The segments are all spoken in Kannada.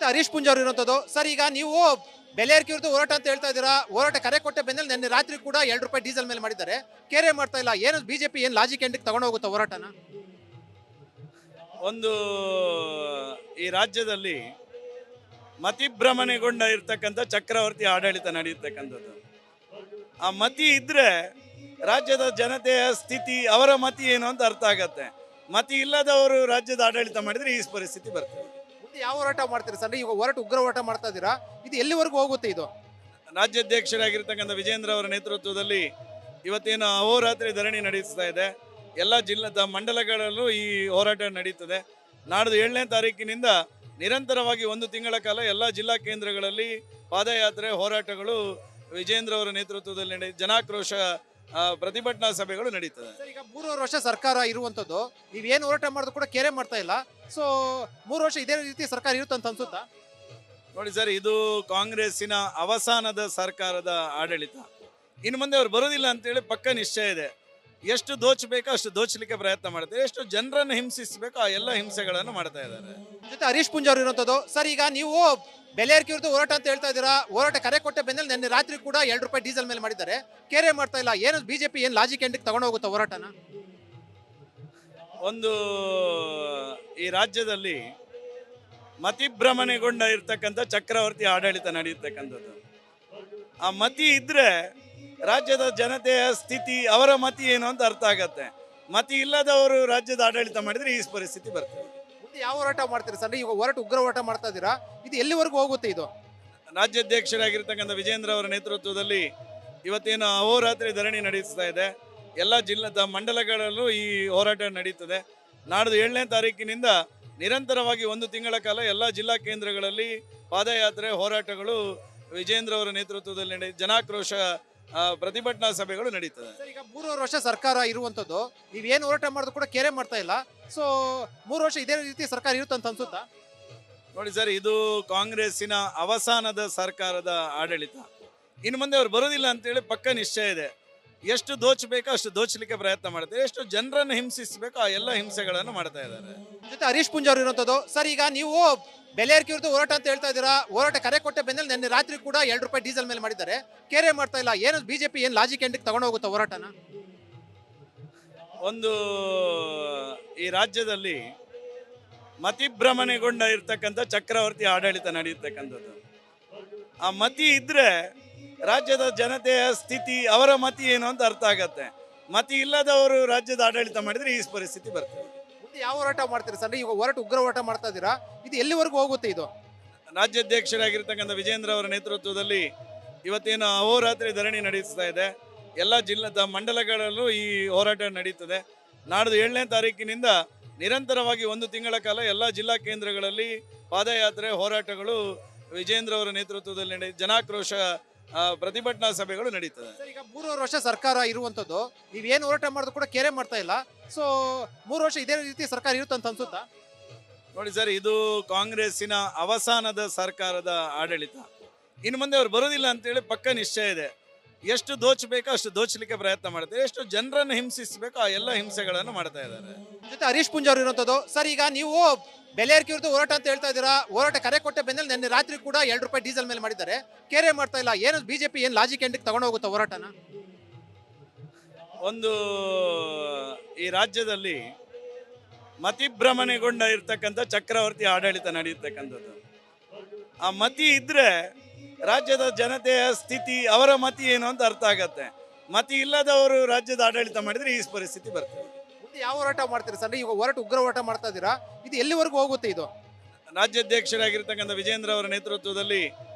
ಜೊತೆ ಹರೀಶ್ ಪುಂಜ್ ಅವರು ಇರುವಂತದ್ದು. ಸರ್, ಈಗ ನೀವು ಬೆಲೆ ಏರಿಕೆ ವಿರುದ್ಧ ಹೋರಾಟ ಅಂತ ಹೇಳ್ತಾ ಇದ್ದೀರಾ. ಹೋರಾಟ ಕರೆ ಕೊಟ್ಟ ಬೆನ್ನಲ್ಲಿ ನಿನ್ನೆ ರಾತ್ರಿ ಕೂಡ ₹2 ಡೀಸೆಲ್ ಮೇಲೆ ಮಾಡಿದ್ದಾರೆ. ಕೇರೆ ಮಾಡ್ತಾ ಇಲ್ಲ. ಏನು ಬಿಜೆಪಿ ಏನು ಲಾಜಿಕ್ ಎಂಡಿಗೆ ತಗೊಂಡು ಹೋಗುತ್ತಾ ಹೋರಾಟನ? ಒಂದು ಈ ರಾಜ್ಯದಲ್ಲಿ ಮತಿಭ್ರಮಣೆಗೊಂಡ ಇರ್ತಕ್ಕಂಥ ಚಕ್ರವರ್ತಿ ಆಡಳಿತ ನಡೆಯತಕ್ಕಂಥದ್ದು. ಆ ಮತಿ ಇದ್ರೆ ರಾಜ್ಯದ ಜನತೆಯ ಸ್ಥಿತಿ, ಅವರ ಮತಿ ಏನು ಅಂತ ಅರ್ಥ ಆಗತ್ತೆ. ಮತಿ ಇಲ್ಲದವರು ರಾಜ್ಯದ ಆಡಳಿತ ಮಾಡಿದ್ರೆ ಈ ಪರಿಸ್ಥಿತಿ ಬರ್ತದೆ. ಮುಂದೆ ಯಾವ ಹೋರಾಟ ಮಾಡ್ತೀರಾ ಸರ್? ಈಗ ಹೋರಾಟ ಉಗ್ರ ಹೋರಾಟ ಮಾಡ್ತಾ ಇದ್ದೀರಾ. ಇದು ಎಲ್ಲಿವರೆಗೂ ಹೋಗುತ್ತೆ ಇದು? ರಾಜ್ಯಾಧ್ಯಕ್ಷರಾಗಿರ್ತಕ್ಕಂಥ ವಿಜೇಂದ್ರ ಅವರ ನೇತೃತ್ವದಲ್ಲಿ ಇವತ್ತೇನು ಅಹೋರಾತ್ರಿ ಧರಣಿ ನಡೆಸ್ತಾ ಇದೆ. ಎಲ್ಲ ಜಿಲ್ಲಾ ಮಂಡಲಗಳಲ್ಲೂ ಈ ಹೋರಾಟ ನಡೀತದೆ. ನಾಡ್ದು 7ನೇ ತಾರೀಕಿನಿಂದ ನಿರಂತರವಾಗಿ 1 ತಿಂಗಳ ಕಾಲ ಎಲ್ಲ ಜಿಲ್ಲಾ ಕೇಂದ್ರಗಳಲ್ಲಿ ಪಾದಯಾತ್ರೆ, ಹೋರಾಟಗಳು ವಿಜೇಂದ್ರ ಅವರ ನೇತೃತ್ವದಲ್ಲಿ ಜನಾಕ್ರೋಶ ಪ್ರತಿಭಟನಾ ಸಭೆಗಳು ನಡೀತದೆ. ಈಗ 3 ವರ್ಷ ಸರ್ಕಾರ ಇರುವಂತದ್ದು, ನೀವೇನು ಹೋರಾಟ ಮಾಡಿದ್ರು ಕೂಡ ಕೇರೆ ಮಾಡ್ತಾ ಇಲ್ಲ. ಸೊ 3 ವರ್ಷ ಇದೇ ರೀತಿ ಸರ್ಕಾರ ಇರುತ್ತೆ ಅಂತ ಅನ್ಸುತ್ತಾ? ನೋಡಿ ಸರ್, ಇದು ಕಾಂಗ್ರೆಸ್ಸಿನ ಅವಸಾನದ ಸರ್ಕಾರದ ಆಡಳಿತ. ಇನ್ನು ಮುಂದೆ ಅವ್ರು ಬರೋದಿಲ್ಲ ಅಂತೇಳಿ ಪಕ್ಕ ನಿಶ್ಚಯ ಇದೆ. ಎಷ್ಟು ದೋಚಬೇಕೋ ಅಷ್ಟು ದೋಚಲಿಕ್ಕೆ ಪ್ರಯತ್ನ ಮಾಡ್ತಾರೆ. ಎಷ್ಟು ಜನರನ್ನು ಹಿಂಸಿಸಬೇಕೋ ಆ ಎಲ್ಲ ಹಿಂಸೆಗಳನ್ನು ಮಾಡ್ತಾ ಇದ್ದಾರೆ. ಜೊತೆ ಹರೀಶ್ ಪುಂಜ್ ಅವರು ಇರುವಂತದ್ದು. ಸರ್, ಈಗ ನೀವು ಬೆಲೆ ಏರಿಕೆ ವಿರುದ್ಧ ಹೋರಾಟ ಅಂತ ಹೇಳ್ತಾ ಇದ್ದೀರಾ. ಹೋರಾಟ ಕರೆ ಕೊಟ್ಟ ಬೆನ್ನಲ್ಲಿ ನಿನ್ನೆ ರಾತ್ರಿ ಕೂಡ ₹2 ಡೀಸೆಲ್ ಮೇಲೆ ಮಾಡಿದ್ದಾರೆ. ಕೇರೆ ಮಾಡ್ತಾ ಇಲ್ಲ. ಏನು ಬಿಜೆಪಿ ಏನು ಲಾಜಿಕ್ ಎಂಡಿಗೆ ತಗೊಂಡು ಹೋಗುತ್ತಾ ಹೋರಾಟನ? ಒಂದು ಈ ರಾಜ್ಯದಲ್ಲಿ ಮತಿಭ್ರಮಣೆಗೊಂಡ ಇರ್ತಕ್ಕಂಥ ಚಕ್ರವರ್ತಿ ಆಡಳಿತ ನಡೆಯತಕ್ಕಂಥದ್ದು. ಆ ಮತಿ ಇದ್ರೆ ರಾಜ್ಯದ ಜನತೆಯ ಸ್ಥಿತಿ, ಅವರ ಮತಿ ಏನು ಅಂತ ಅರ್ಥ ಆಗತ್ತೆ. ಮತಿ ಇಲ್ಲದವರು ರಾಜ್ಯದ ಆಡಳಿತ ಮಾಡಿದ್ರೆ ಈ ಪರಿಸ್ಥಿತಿ ಬರ್ತದೆ. ಮುಂದೆ ಯಾವ ಹೋರಾಟ ಮಾಡ್ತೀರಾ ಸರ್? ಈಗ ಹೋರಾಟ ಉಗ್ರ ಹೋರಾಟ ಮಾಡ್ತಾ ಇದ್ದೀರಾ. ಇದು ಎಲ್ಲಿವರೆಗೂ ಹೋಗುತ್ತೆ ಇದು? ರಾಜ್ಯಾಧ್ಯಕ್ಷರಾಗಿರ್ತಕ್ಕಂಥ ವಿಜೇಂದ್ರ ಅವರ ನೇತೃತ್ವದಲ್ಲಿ ಇವತ್ತೇನು ಅಹೋರಾತ್ರಿ ಧರಣಿ ನಡೆಸ್ತಾ ಇದೆ. ಎಲ್ಲ ಜಿಲ್ಲಾ ಮಂಡಲಗಳಲ್ಲೂ ಈ ಹೋರಾಟ ನಡೀತದೆ. ನಾಡ್ದು 7ನೇ ತಾರೀಕಿನಿಂದ ನಿರಂತರವಾಗಿ 1 ತಿಂಗಳ ಕಾಲ ಎಲ್ಲ ಜಿಲ್ಲಾ ಕೇಂದ್ರಗಳಲ್ಲಿ ಪಾದಯಾತ್ರೆ, ಹೋರಾಟಗಳು ವಿಜೇಂದ್ರ ಅವರ ನೇತೃತ್ವದಲ್ಲಿ ಜನಾಕ್ರೋಶ ಪ್ರತಿಭಟನಾ ಸಭೆಗಳು ನಡೀತದೆ. ಈಗ 3 ವರ್ಷ ಸರ್ಕಾರ ಇರುವಂತದ್ದು, ನೀವೇನು ಹೋರಾಟ ಮಾಡಿದ್ರು ಕೂಡ ಕೇರೆ ಮಾಡ್ತಾ ಇಲ್ಲ. ಸೊ 3 ವರ್ಷ ಇದೇ ರೀತಿ ಸರ್ಕಾರ ಇರುತ್ತೆ ಅಂತ ಅನ್ಸುತ್ತಾ? ನೋಡಿ ಸರ್, ಇದು ಕಾಂಗ್ರೆಸ್ಸಿನ ಅವಸಾನದ ಸರ್ಕಾರದ ಆಡಳಿತ. ಇನ್ನು ಮುಂದೆ ಅವ್ರು ಬರೋದಿಲ್ಲ ಅಂತೇಳಿ ಪಕ್ಕ ನಿಶ್ಚಯ ಇದೆ. ಎಷ್ಟು ದೋಚಬೇಕೋ ಅಷ್ಟು ದೋಚಲಿಕ್ಕೆ ಪ್ರಯತ್ನ ಮಾಡ್ತಾರೆ. ಎಷ್ಟು ಜನರನ್ನು ಹಿಂಸಿಸಬೇಕೋ ಆ ಎಲ್ಲ ಹಿಂಸೆಗಳನ್ನು ಮಾಡ್ತಾ ಇದ್ದಾರೆ. ಜೊತೆ ಹರೀಶ್ ಪುಂಜ್ ಅವರು ಇರುವಂತದ್ದು. ಸರ್, ಈಗ ನೀವು ಬೆಲೆ ಏರಿಕೆ ವಿರುದ್ಧ ಹೋರಾಟ ಅಂತ ಹೇಳ್ತಾ ಇದ್ದೀರಾ. ಹೋರಾಟ ಕರೆ ಕೊಟ್ಟ ಬೆನ್ನಲ್ಲಿ ನಿನ್ನೆ ರಾತ್ರಿ ಕೂಡ ₹2 ಡೀಸೆಲ್ ಮೇಲೆ ಮಾಡಿದ್ದಾರೆ. ಕೇರೆ ಮಾಡ್ತಾ ಇಲ್ಲ. ಏನು ಬಿಜೆಪಿ ಏನು ಲಾಜಿಕ್ ಎಂಡಿಗೆ ತಗೊಂಡು ಹೋಗುತ್ತಾ ಹೋರಾಟನ? ಒಂದು ಈ ರಾಜ್ಯದಲ್ಲಿ ಮತಿಭ್ರಮಣೆಗೊಂಡ ಇರ್ತಕ್ಕಂಥ ಚಕ್ರವರ್ತಿ ಆಡಳಿತ ನಡೆಯತಕ್ಕಂಥದ್ದು. ಆ ಮತಿ ಇದ್ರೆ ರಾಜ್ಯದ ಜನತೆಯ ಸ್ಥಿತಿ, ಅವರ ಮತಿ ಏನು ಅಂತ ಅರ್ಥ ಆಗತ್ತೆ. ಮತಿ ಇಲ್ಲದವರು ರಾಜ್ಯದ ಆಡಳಿತ ಮಾಡಿದ್ರೆ ಈ ಪರಿಸ್ಥಿತಿ ಬರ್ತದೆ. ಮುಂದೆ ಯಾವ ಹೋರಾಟ ಮಾಡ್ತೀರಾ ಸರ್? ಈಗ ಹೋರಾಟ ಉಗ್ರ ಹೋರಾಟ ಮಾಡ್ತಾ ಇದ್ದೀರಾ. ಇದು ಎಲ್ಲಿವರೆಗೂ ಹೋಗುತ್ತೆ ಇದು? ರಾಜ್ಯಾಧ್ಯಕ್ಷರಾಗಿರ್ತಕ್ಕಂಥ ವಿಜೇಂದ್ರ ಅವರ ನೇತೃತ್ವದಲ್ಲಿ ಇವತ್ತೇನು ಅಹೋರಾತ್ರಿ ಧರಣಿ ನಡೆಸ್ತಾ ಇದೆ. ಎಲ್ಲ ಜಿಲ್ಲಾ ಮಂಡಲಗಳಲ್ಲೂ ಈ ಹೋರಾಟ ನಡೀತದೆ. ನಾಡ್ದು 7ನೇ ತಾರೀಕಿನಿಂದ ನಿರಂತರವಾಗಿ 1 ತಿಂಗಳ ಕಾಲ ಎಲ್ಲ ಜಿಲ್ಲಾ ಕೇಂದ್ರಗಳಲ್ಲಿ ಪಾದಯಾತ್ರೆ, ಹೋರಾಟಗಳು ವಿಜೇಂದ್ರ ಅವರ ನೇತೃತ್ವದಲ್ಲಿ ಜನಾಕ್ರೋಶ ಪ್ರತಿಭಟನಾ ಸಭೆಗಳು ನಡೀತದೆ. ಈಗ 3 ವರ್ಷ ಸರ್ಕಾರ ಇರುವಂತದ್ದು, ನೀವೇನು ಹೋರಾಟ ಮಾಡಿದ್ರು ಕೂಡ ಕೇರೆ ಮಾಡ್ತಾ ಇಲ್ಲ. ಸೊ 3 ವರ್ಷ ಇದೇ ರೀತಿ ಸರ್ಕಾರ ಇರುತ್ತೆ ಅಂತ ಅನ್ಸುತ್ತಾ? ನೋಡಿ ಸರ್, ಇದು ಕಾಂಗ್ರೆಸ್ಸಿನ ಅವಸಾನದ ಸರ್ಕಾರದ ಆಡಳಿತ. ಇನ್ನು ಮುಂದೆ ಅವ್ರು ಬರೋದಿಲ್ಲ ಅಂತೇಳಿ ಪಕ್ಕ ನಿಶ್ಚಯ ಇದೆ. ಎಷ್ಟು ದೋಚಬೇಕೋ ಅಷ್ಟು ದೋಚಲಿಕ್ಕೆ ಪ್ರಯತ್ನ ಮಾಡ್ತಾರೆ. ಎಷ್ಟು ಜನರನ್ನು ಹಿಂಸಿಸಬೇಕೋ ಆ ಎಲ್ಲ ಹಿಂಸೆಗಳನ್ನು ಮಾಡ್ತಾ ಇದ್ದಾರೆ. ಜೊತೆ ಹರೀಶ್ ಪುಂಜ್ ಅವರು ಇರುವಂತದ್ದು. ಸರ್, ಈಗ ನೀವು ಬೆಲೆ ಏರಿಕೆ ವಿರುದ್ಧ ಹೋರಾಟ ಅಂತ ಹೇಳ್ತಾ ಇದ್ದೀರಾ. ಹೋರಾಟ ಕರೆ ಕೊಟ್ಟ ಬೆನ್ನಲ್ಲಿ ನಿನ್ನೆ ರಾತ್ರಿ ಕೂಡ ₹2 ಡೀಸೆಲ್ ಮೇಲೆ ಮಾಡಿದ್ದಾರೆ. ಕೇರೆ ಮಾಡ್ತಾ ಇಲ್ಲ. ಏನು ಬಿಜೆಪಿ ಏನು ಲಾಜಿಕ್ ಎಂಡಿಗೆ ತಗೊಂಡು ಹೋಗುತ್ತಾ ಹೋರಾಟನ? ಒಂದು ಈ ರಾಜ್ಯದಲ್ಲಿ ಮತಿಭ್ರಮಣೆಗೊಂಡ ಇರ್ತಕ್ಕಂಥ ಚಕ್ರವರ್ತಿ ಆಡಳಿತ ನಡೆಯತಕ್ಕಂಥದ್ದು. ಆ ಮತಿ ಇದ್ರೆ ರಾಜ್ಯದ ಜನತೆಯ ಸ್ಥಿತಿ, ಅವರ ಮತಿ ಏನು ಅಂತ ಅರ್ಥ ಆಗತ್ತೆ. ಮತಿ ಇಲ್ಲದವರು ರಾಜ್ಯದ ಆಡಳಿತ ಮಾಡಿದ್ರೆ ಈ ಪರಿಸ್ಥಿತಿ ಬರ್ತದೆ. ಮುಂದೆ ಯಾವ ಹೋರಾಟ ಮಾಡ್ತೀರಾ ಸರ್? ಈಗ ಹೋರಾಟ ಉಗ್ರ ಹೋರಾಟ ಮಾಡ್ತಾ ಇದ್ದೀರಾ. ಇದು ಎಲ್ಲಿವರೆಗೂ ಹೋಗುತ್ತೆ ಇದು? ರಾಜ್ಯಾಧ್ಯಕ್ಷರಾಗಿರ್ತಕ್ಕಂಥ ವಿಜೇಂದ್ರ ಅವರ ನೇತೃತ್ವದಲ್ಲಿ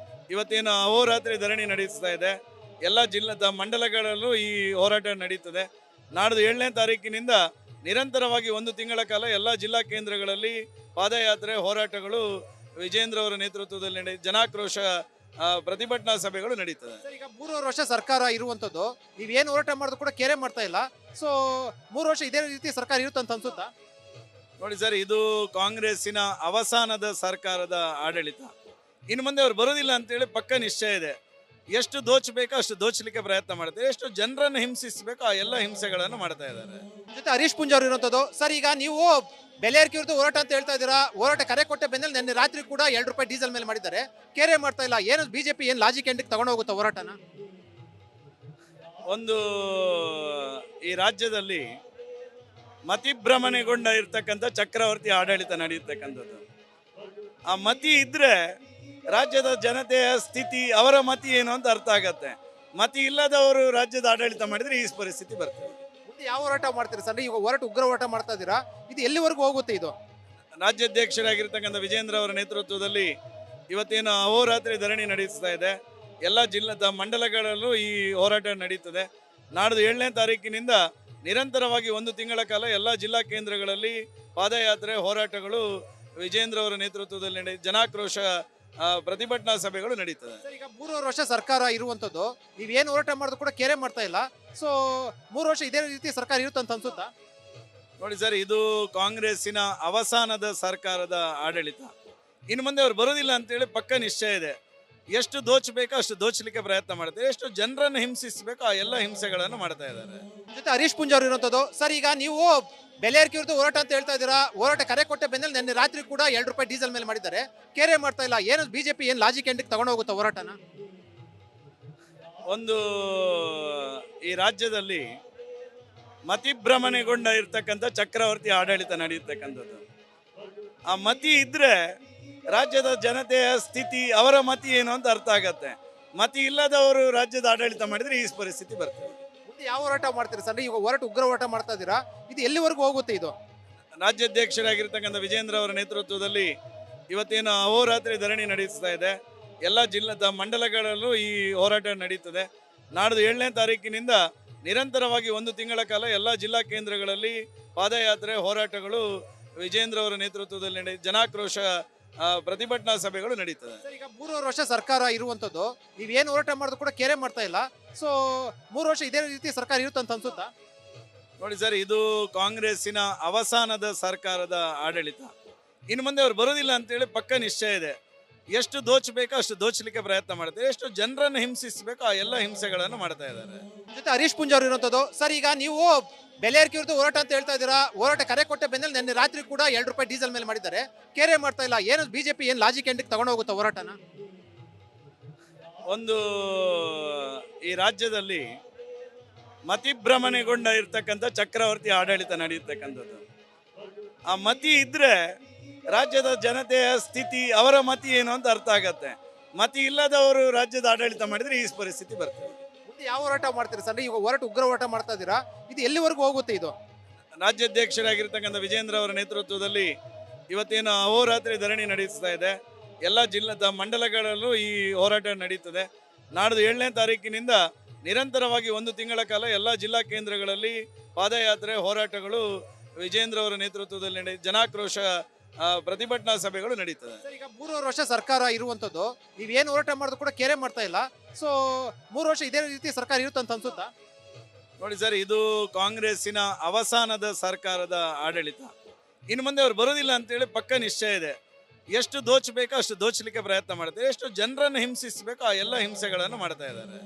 ಇವತ್ತೇನು ಅಹೋರಾತ್ರಿ ಧರಣಿ ನಡೆಸ್ತಾ ಇದೆ. ಎಲ್ಲ ಜಿಲ್ಲಾ ಮಂಡಲಗಳಲ್ಲೂ ಈ ಹೋರಾಟ ನಡೀತದೆ. ನಾಡ್ದು 7ನೇ ತಾರೀಕಿನಿಂದ ನಿರಂತರವಾಗಿ 1 ತಿಂಗಳ ಕಾಲ ಎಲ್ಲ ಜಿಲ್ಲಾ ಕೇಂದ್ರಗಳಲ್ಲಿ ಪಾದಯಾತ್ರೆ, ಹೋರಾಟಗಳು ವಿಜೇಂದ್ರ ಅವರ ನೇತೃತ್ವದಲ್ಲಿ ಜನಾಕ್ರೋಶ ಪ್ರತಿಭಟನಾ ಸಭೆಗಳು ನಡೀತದೆ. ಈಗ 3 ವರ್ಷ ಸರ್ಕಾರ ಇರುವಂತದ್ದು, ನೀವೇನು ಹೋರಾಟ ಮಾಡಿದ್ರು ಕೂಡ ಕೇರೆ ಮಾಡ್ತಾ ಇಲ್ಲ. ಸೊ 3 ವರ್ಷ ಇದೇ ರೀತಿ ಸರ್ಕಾರ ಇರುತ್ತೆ ಅಂತ ಅನ್ಸುತ್ತಾ? ನೋಡಿ ಸರ್, ಇದು ಕಾಂಗ್ರೆಸ್ಸಿನ ಅವಸಾನದ ಸರ್ಕಾರದ ಆಡಳಿತ. ಇನ್ನು ಮುಂದೆ ಅವ್ರು ಬರೋದಿಲ್ಲ ಅಂತೇಳಿ ಪಕ್ಕ ನಿಶ್ಚಯ ಇದೆ. ಎಷ್ಟು ದೋಚಬೇಕೋ ಅಷ್ಟು ದೋಚಲಿಕ್ಕೆ ಪ್ರಯತ್ನ ಮಾಡ್ತಾರೆ, ಎಷ್ಟು ಜನರನ್ನು ಹಿಂಸಿಸಬೇಕೋ ಆ ಎಲ್ಲ ಹಿಂಸೆಗಳನ್ನು ಮಾಡ್ತಾ ಇದ್ದಾರೆ. ಜೊತೆ ಹರೀಶ್ ಪುಂಜ್ ಅವರು ಇರುವಂತದ್ದು. ಸರ್, ಈಗ ನೀವು ಬೆಲೆ ಏರಿಕೆ ವಿರುದ್ಧ ಹೋರಾಟ ಅಂತ ಹೇಳ್ತಾ ಇದ್ದೀರಾ. ಹೋರಾಟ ಕರೆ ಕೊಟ್ಟ ಬೆನ್ನಲ್ಲಿ ನಿನ್ನೆ ರಾತ್ರಿ ಕೂಡ 2 ರೂಪಾಯಿ ಡೀಸೆಲ್ ಮೇಲೆ ಮಾಡಿದ್ದಾರೆ. ಕೇರೆ ಮಾಡ್ತಾ ಇಲ್ಲ. ಏನು ಬಿಜೆಪಿ ಏನು ಲಾಜಿಕ್ ಎಂಡಿಗೆ ತಗೊಂಡು ಹೋಗುತ್ತಾ ಹೋರಾಟನ? ಒಂದು ಈ ರಾಜ್ಯದಲ್ಲಿ ಮತಿಭ್ರಮಣೆಗೊಂಡ ಇರ್ತಕ್ಕಂಥ ಚಕ್ರವರ್ತಿ ಆಡಳಿತ ನಡೆಯತಕ್ಕಂಥದ್ದು. ಆ ಮತಿ ಇದ್ರೆ ರಾಜ್ಯದ ಜನತೆಯ ಸ್ಥಿತಿ, ಅವರ ಮತಿ ಏನು ಅಂತ ಅರ್ಥ ಆಗತ್ತೆ. ಮತಿ ಇಲ್ಲದವರು ರಾಜ್ಯದ ಆಡಳಿತ ಮಾಡಿದ್ರೆ ಈ ಪರಿಸ್ಥಿತಿ ಬರ್ತದೆ. ಮುಂದೆ ಯಾವ ಹೋರಾಟ ಮಾಡ್ತೀರಾ ಸರ್? ಈಗ ಹೋರಾಟ ಉಗ್ರ ಹೋರಾಟ ಮಾಡ್ತಾ ಇದ್ದೀರಾ. ಇದು ಎಲ್ಲಿವರೆಗೂ ಹೋಗುತ್ತೆ ಇದು? ರಾಜ್ಯಾಧ್ಯಕ್ಷರಾಗಿರ್ತಕ್ಕಂಥ ವಿಜೇಂದ್ರ ಅವರ ನೇತೃತ್ವದಲ್ಲಿ ಇವತ್ತೇನು ಅಹೋರಾತ್ರಿ ಧರಣಿ ನಡೆಸ್ತಾ ಇದೆ. ಎಲ್ಲ ಮಂಡಲಗಳಲ್ಲೂ ಈ ಹೋರಾಟ ನಡೀತದೆ. ನಾಡ್ದು 7ನೇ ತಾರೀಕಿನಿಂದ ನಿರಂತರವಾಗಿ 1 ತಿಂಗಳ ಕಾಲ ಎಲ್ಲ ಜಿಲ್ಲಾ ಕೇಂದ್ರಗಳಲ್ಲಿ ಪಾದಯಾತ್ರೆ, ಹೋರಾಟಗಳು ವಿಜೇಂದ್ರ ಅವರ ನೇತೃತ್ವದಲ್ಲಿ ಜನಾಕ್ರೋಶ ಪ್ರತಿಭಟನಾ ಸಭೆಗಳು ನಡೀತದೆ. ಸರ್, ಈಗ 3 ವರ್ಷ ಸರ್ಕಾರ ಇರುವಂತದ್ದು, ನೀವೇನು ಹೋರಾಟ ಮಾಡಿದ್ರು ಕೂಡ ಕೇರೆ ಮಾಡ್ತಾ ಇಲ್ಲ. ಸೊ 3 ವರ್ಷ ಇದೇ ರೀತಿ ಸರ್ಕಾರ ಇರುತ್ತಂತ ಅನ್ಸುತ್ತಾ? ನೋಡಿ ಸರ್, ಇದು ಕಾಂಗ್ರೆಸ್ಸಿನ ಅವಸಾನದ ಸರ್ಕಾರದ ಆಡಳಿತ. ಇನ್ನು ಮುಂದೆ ಅವ್ರು ಬರೋದಿಲ್ಲ ಅಂತೇಳಿ ಪಕ್ಕ ನಿಶ್ಚಯ ಇದೆ. ಎಷ್ಟು ದೋಚಬೇಕೋ ಅಷ್ಟು ದೋಚಲಿಕ್ಕೆ ಪ್ರಯತ್ನ ಮಾಡ್ತಾರೆ, ಎಷ್ಟು ಜನರನ್ನು ಹಿಂಸಿಸಬೇಕೋ ಆ ಎಲ್ಲ ಹಿಂಸೆಗಳನ್ನು ಮಾಡ್ತಾ ಇದ್ದಾರೆ. ಜೊತೆ ಹರೀಶ್ ಪುಂಜ್ ಅವರು ಇರುವಂತದ್ದು. ಸರ್, ಈಗ ನೀವು ಬೆಲೆ ಏರಿಕೆ ವಿರುದ್ಧ ಹೋರಾಟ ಅಂತ ಹೇಳ್ತಾ ಇದ್ದೀರಾ. ಹೋರಾಟ ಕರೆ ಕೊಟ್ಟ ಬೆನ್ನಲ್ಲಿ ನಿನ್ನೆ ರಾತ್ರಿ ಕೂಡ 2 ರೂಪಾಯಿ ಡೀಸೆಲ್ ಮೇಲೆ ಮಾಡಿದ್ದಾರೆ. ಕೇರೆ ಮಾಡ್ತಾ ಇಲ್ಲ. ಏನು ಬಿಜೆಪಿ ಏನು ಲಾಜಿಕ್ ಎಂಡಿಗೆ ತಗೊಂಡು ಹೋಗುತ್ತಾ ಹೋರಾಟನ? ಒಂದು ಈ ರಾಜ್ಯದಲ್ಲಿ ಮತಿಭ್ರಮಣೆಗೊಂಡ ಇರ್ತಕ್ಕಂಥ ಚಕ್ರವರ್ತಿ ಆಡಳಿತ ನಡೆಯತಕ್ಕಂಥದ್ದು. ಆ ಮತಿ ಇದ್ರೆ ರಾಜ್ಯದ ಜನತೆಯ ಸ್ಥಿತಿ, ಅವರ ಮತಿ ಏನು ಅಂತ ಅರ್ಥ ಆಗತ್ತೆ. ಮತಿ ಇಲ್ಲದವರು ರಾಜ್ಯದ ಆಡಳಿತ ಮಾಡಿದ್ರೆ ಈ ಪರಿಸ್ಥಿತಿ ಬರ್ತದೆ. ಮುಂದೆ ಯಾವ ಹೋರಾಟ ಮಾಡ್ತೀರಾ ಸರ್? ಈಗ ಹೋರಾಟ ಉಗ್ರ ಹೋರಾಟ ಮಾಡ್ತಾ ಇದ್ದೀರಾ. ಇದು ಎಲ್ಲಿವರೆಗೂ ಹೋಗುತ್ತೆ ಇದು? ರಾಜ್ಯಾಧ್ಯಕ್ಷರಾಗಿರ್ತಕ್ಕಂಥ ವಿಜೇಂದ್ರ ಅವರ ನೇತೃತ್ವದಲ್ಲಿ ಇವತ್ತೇನು ಅಹೋರಾತ್ರಿ ಧರಣಿ ನಡೆಸ್ತಾ ಇದೆ. ಎಲ್ಲ ಮಂಡಲಗಳಲ್ಲೂ ಈ ಹೋರಾಟ ನಡೀತದೆ. ನಾಡ್ದು 7ನೇ ತಾರೀಕಿನಿಂದ ನಿರಂತರವಾಗಿ 1 ತಿಂಗಳ ಕಾಲ ಎಲ್ಲ ಜಿಲ್ಲಾ ಕೇಂದ್ರಗಳಲ್ಲಿ ಪಾದಯಾತ್ರೆ, ಹೋರಾಟಗಳು ವಿಜೇಂದ್ರ ಅವರ ನೇತೃತ್ವದಲ್ಲಿ ಜನಾಕ್ರೋಶ ಪ್ರತಿಭಟನಾ ಸಭೆಗಳು ನಡೀತದೆ. ಸರ್, ಈಗ 3 ವರ್ಷ ಸರ್ಕಾರ ಇರುವಂತದ್ದು, ನೀವೇನು ಹೋರಾಟ ಮಾಡಿದ್ರು ಕೂಡ ಕೇರೆ ಮಾಡ್ತಾ ಇಲ್ಲ. ಸೊ 3 ವರ್ಷ ಇದೇ ರೀತಿ ಸರ್ಕಾರ ಇರುತ್ತಂತ ಅನ್ಸುತ್ತಾ? ನೋಡಿ ಸರ್, ಇದು ಕಾಂಗ್ರೆಸ್ಸಿನ ಅವಸಾನದ ಸರ್ಕಾರದ ಆಡಳಿತ. ಇನ್ನು ಮುಂದೆ ಅವ್ರು ಬರೋದಿಲ್ಲ ಅಂತೇಳಿ ಪಕ್ಕ ನಿಶ್ಚಯ ಇದೆ. ಎಷ್ಟು ದೋಚಬೇಕೋ ಅಷ್ಟು ದೋಚಲಿಕ್ಕೆ ಪ್ರಯತ್ನ ಮಾಡ್ತಾರೆ, ಎಷ್ಟು ಜನರನ್ನು ಹಿಂಸಿಸಬೇಕೋ ಆ ಎಲ್ಲ ಹಿಂಸೆಗಳನ್ನು ಮಾಡ್ತಾ ಇದ್ದಾರೆ. ಜೊತೆ ಹರೀಶ್ ಪುಂಜ್ ಅವರು ಇರುವಂತದ್ದು. ಸರ್, ಈಗ ನೀವು ಬೆಲೆ ಏರಿಕೆ ವಿರುದ್ಧ ಹೋರಾಟ ಅಂತ ಹೇಳ್ತಾ ಇದ್ದೀರಾ. ಹೋರಾಟ ಕರೆ ಕೊಟ್ಟ ಬೆನ್ನಲ್ಲಿ ನಿನ್ನೆ ರಾತ್ರಿ ಕೂಡ 2 ರೂಪಾಯಿ ಡೀಸೆಲ್ ಮೇಲೆ ಮಾಡಿದ್ದಾರೆ. ಕೇರೆ ಮಾಡ್ತಾ ಇಲ್ಲ. ಏನು ಬಿಜೆಪಿ ಏನು ಲಾಜಿಕ್ ಎಂಡಿಗೆ ತಗೊಂಡು ಹೋಗುತ್ತಾ ಹೋರಾಟನ? ಒಂದು ಈ ರಾಜ್ಯದಲ್ಲಿ ಮತಿಭ್ರಮಣೆಗೊಂಡ ಇರ್ತಕ್ಕಂಥ ಚಕ್ರವರ್ತಿ ಆಡಳಿತ ನಡೆಯತಕ್ಕಂಥದ್ದು. ಆ ಮತಿ ಇದ್ರೆ ರಾಜ್ಯದ ಜನತೆಯ ಸ್ಥಿತಿ, ಅವರ ಮತಿ ಏನು ಅಂತ ಅರ್ಥ ಆಗತ್ತೆ. ಮತಿ ಇಲ್ಲದವರು ರಾಜ್ಯದ ಆಡಳಿತ ಮಾಡಿದ್ರೆ ಈ ಪರಿಸ್ಥಿತಿ ಬರ್ತದೆ. ಮುಂದೆ ಯಾವ ಹೋರಾಟ ಮಾಡ್ತೀರಾ ಸರ್? ಈಗ ಹೋರಾಟ ಉಗ್ರ ಹೋರಾಟ ಮಾಡ್ತಾ ಇದ್ದೀರಾ. ಇದು ಎಲ್ಲಿವರೆಗೂ ಹೋಗುತ್ತೆ ಇದು? ರಾಜ್ಯಾಧ್ಯಕ್ಷರಾಗಿರ್ತಕ್ಕಂಥ ವಿಜೇಂದ್ರ ಅವರ ನೇತೃತ್ವದಲ್ಲಿ ಇವತ್ತೇನು ಅಹೋರಾತ್ರಿ ಧರಣಿ ನಡೆಸ್ತಾ ಇದೆ. ಎಲ್ಲ ಮಂಡಲಗಳಲ್ಲೂ ಈ ಹೋರಾಟ ನಡೀತದೆ. ನಾಡ್ದು 7ನೇ ತಾರೀಕಿನಿಂದ ನಿರಂತರವಾಗಿ 1 ತಿಂಗಳ ಕಾಲ ಎಲ್ಲ ಜಿಲ್ಲಾ ಕೇಂದ್ರಗಳಲ್ಲಿ ಪಾದಯಾತ್ರೆ, ಹೋರಾಟಗಳು ವಿಜೇಂದ್ರ ಅವರ ನೇತೃತ್ವದಲ್ಲಿ ಜನಾಕ್ರೋಶ ಪ್ರತಿಭಟನಾ ಸಭೆಗಳು ನಡೀತದೆ. ಸರ್, ಈಗ 3 ವರ್ಷ ಸರ್ಕಾರ ಇರುವಂತದ್ದು, ನೀವೇನು ಹೋರಾಟ ಮಾಡಿದ್ರು ಕೂಡ ಕೇರೆ ಮಾಡ್ತಾ ಇಲ್ಲ. ಸೊ 3 ವರ್ಷ ಇದೇ ರೀತಿ ಸರ್ಕಾರ ಇರುತ್ತಂತ ಅನ್ಸುತ್ತಾ? ನೋಡಿ ಸರ್, ಇದು ಕಾಂಗ್ರೆಸ್ಸಿನ ಅವಸಾನದ ಸರ್ಕಾರದ ಆಡಳಿತ. ಇನ್ನು ಮುಂದೆ ಅವ್ರು ಬರೋದಿಲ್ಲ ಅಂತೇಳಿ ಪಕ್ಕ ನಿಶ್ಚಯ ಇದೆ. ಎಷ್ಟು ದೋಚಬೇಕೋ ಅಷ್ಟು ದೋಚಲಿಕ್ಕೆ ಪ್ರಯತ್ನ ಮಾಡ್ತಾರೆ, ಎಷ್ಟು ಜನರನ್ನು ಹಿಂಸಿಸಬೇಕೋ ಆ ಎಲ್ಲ ಹಿಂಸೆಗಳನ್ನು ಮಾಡ್ತಾ ಇದ್ದಾರೆ.